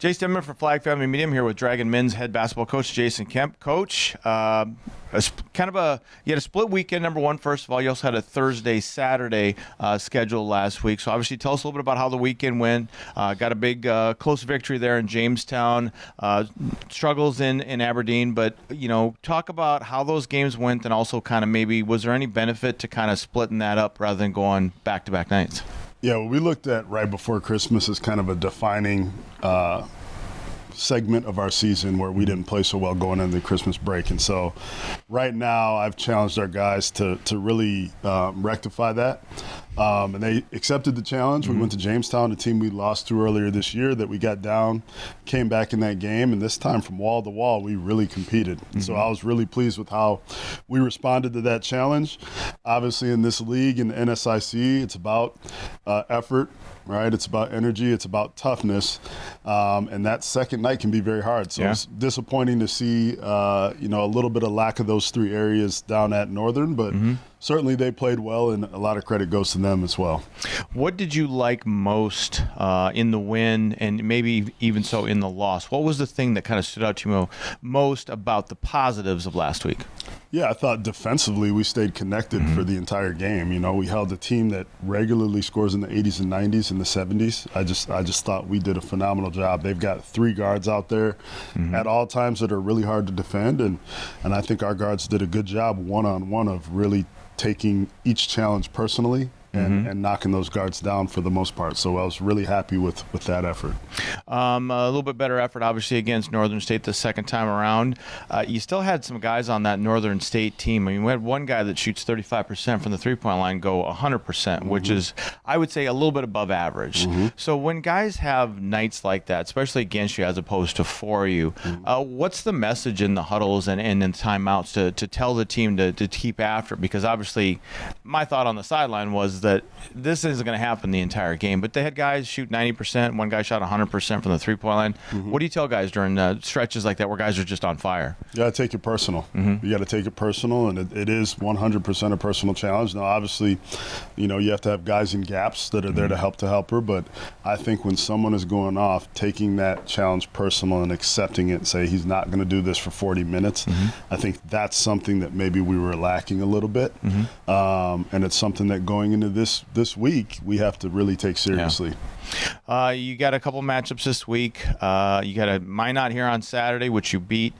Jace Denman for Flag Family Medium here with Dragon Men's head basketball coach Jason Kemp. Coach, you had a split weekend, number one, first of all. You also had a Thursday-Saturday schedule last week. So obviously tell us a little bit about how the weekend went. Got a big close victory there in Jamestown. Struggles in Aberdeen. But, talk about how those games went and also kind of maybe was there any benefit to kind of splitting that up rather than going back-to-back nights? Yeah, what we looked at right before Christmas as kind of a defining segment of our season where we didn't play so well going into the Christmas break. And so right now I've challenged our guys to really rectify that. And they accepted the challenge. We went to Jamestown, a team we lost to earlier this year that we got down, came back in that game, and this time from wall to wall, we really competed. So I was really pleased with how we responded to that challenge. Obviously in this league, in the NSIC, it's about effort, right? It's about energy, it's about toughness, and that second night can be very hard. So it's disappointing to see, a little bit of lack of those three areas down at Northern, but certainly they played well, and a lot of credit goes to them as well. What did you like most in the win and maybe even so in the loss? What was the thing that kind of stood out to you most about the positives of last week? Yeah, I thought defensively we stayed connected for the entire game. We held a team that regularly scores in the 80s and 90s and the 70s. I just thought we did a phenomenal job. They've got three guards out there at all times that are really hard to defend, and I think our guards did a good job one-on-one of really taking each challenge personally and knocking those guards down for the most part. So I was really happy with that effort. A little bit better effort, obviously, against Northern State the second time around. You still had some guys on that Northern State team. I mean, we had one guy that shoots 35% from the three-point line go 100%, which is, I would say, a little bit above average. So when guys have nights like that, especially against you as opposed to for you, what's the message in the huddles and in timeouts to tell the team to keep after it? Because obviously my thought on the sideline was that this isn't going to happen the entire game, but they had guys shoot 90%. One guy shot 100% from the three-point line. What do you tell guys during stretches like that where guys are just on fire? You got to take it personal. You got to take it personal, and it is 100% a personal challenge. Now, obviously, you have to have guys in gaps that are there to help the helper, but I think when someone is going off, taking that challenge personal and accepting it and say he's not going to do this for 40 minutes, I think that's something that maybe we were lacking a little bit, and it's something that going into this week we have to really take seriously. You got a couple matchups this week. You got a Minot here on Saturday, which you beat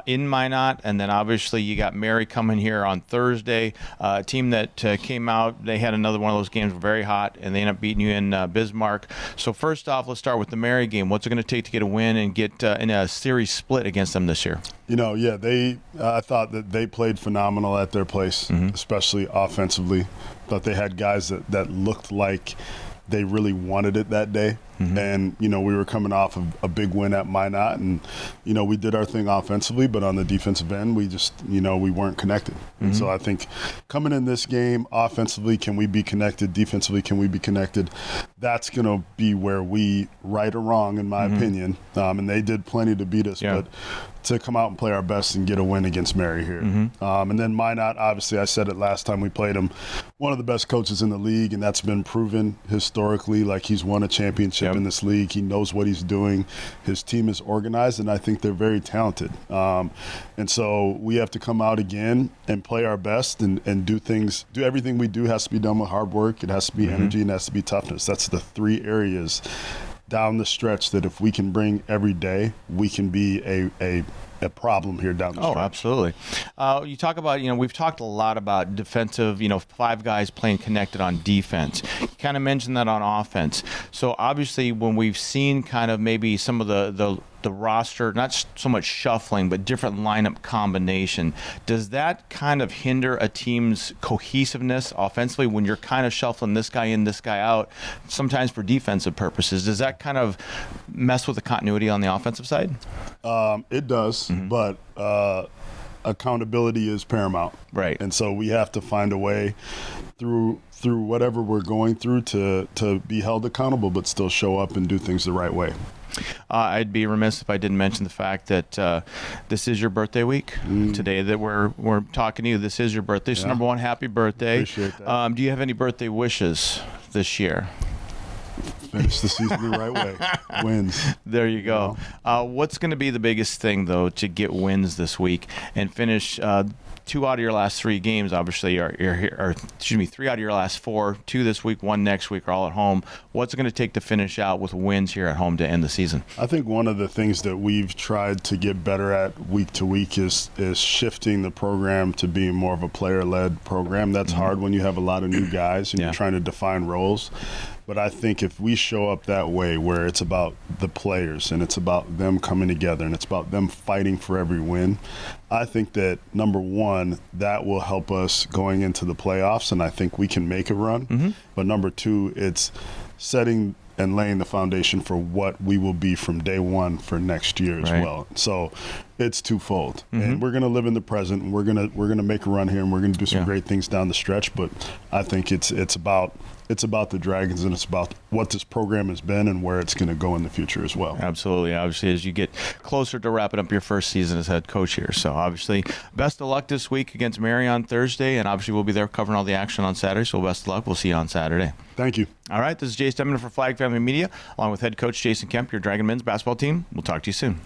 in Minot, and then obviously you got Mary coming here on Thursday. A team that came out, they had another one of those games very hot, and they ended up beating you in Bismarck. So first off, let's start with the Mary game. What's it going to take to get a win and get in a series split against them this year? I thought that they played phenomenal at their place, especially offensively. Thought they had guys that looked like they really wanted it that day. And, we were coming off of a big win at Minot, and, we did our thing offensively, but on the defensive end, we just, we weren't connected. And so I think coming in this game, offensively, can we be connected? Defensively, can we be connected? That's going to be where we, right or wrong, in my opinion, and they did plenty to beat us, but to come out and play our best and get a win against Mary here. And then Minot, obviously, I said it last time we played him, one of the best coaches in the league, and that's been proven historically. Like, he's won a championship in this league. He knows what he's doing. His team is organized, and I think they're very talented. And so we have to come out again and play our best and do everything we do has to be done with hard work. It has to be energy, and it has to be toughness. That's the three areas down the stretch that if we can bring every day, we can be a problem here down the stretch. Oh, absolutely. You talk about, we've talked a lot about defensive, five guys playing connected on defense. You kind of mentioned that on offense. So obviously when we've seen kind of maybe some of the roster, not so much shuffling, but different lineup combination, does that kind of hinder a team's cohesiveness offensively when you're kind of shuffling this guy in, this guy out, sometimes for defensive purposes? Does that kind of mess with the continuity on the offensive side? It does, but accountability is paramount. Right. And so we have to find a way through whatever we're going through to be held accountable, but still show up and do things the right way. I'd be remiss if I didn't mention the fact that this is your birthday week. Today that we're talking to you, this is your birthday. So number one, happy birthday. Appreciate that. Do you have any birthday wishes this year? Finish the season the right way. Wins. There you go. What's going to be the biggest thing, though, to get wins this week and finish 2 out of your last 3 games, obviously, or 3 out of your last 4, 2 this week, 1 next week, are all at home. What's it going to take to finish out with wins here at home to end the season? I think one of the things that we've tried to get better at week to week is shifting the program to being more of a player-led program. That's hard when you have a lot of new guys and you're trying to define roles. But I think if we show up that way, where it's about the players and it's about them coming together and it's about them fighting for every win, I think that, number one, that will help us going into the playoffs, and I think we can make a run. But number two, it's setting and laying the foundation for what we will be from day one for next year as well. So it's twofold. And we're going to live in the present, and we're going to make a run here, and we're going to do some great things down the stretch. But I think it's about the Dragons, and it's about what this program has been and where it's going to go in the future as well. Absolutely. Obviously, as you get closer to wrapping up your first season as head coach here. So obviously, best of luck this week against Mary on Thursday, and obviously we'll be there covering all the action on Saturday. So best of luck. We'll see you on Saturday. Thank you. All right. This is Jace Denman for Flag Family Media, along with head coach Jason Kemp, your Dragon men's basketball team. We'll talk to you soon.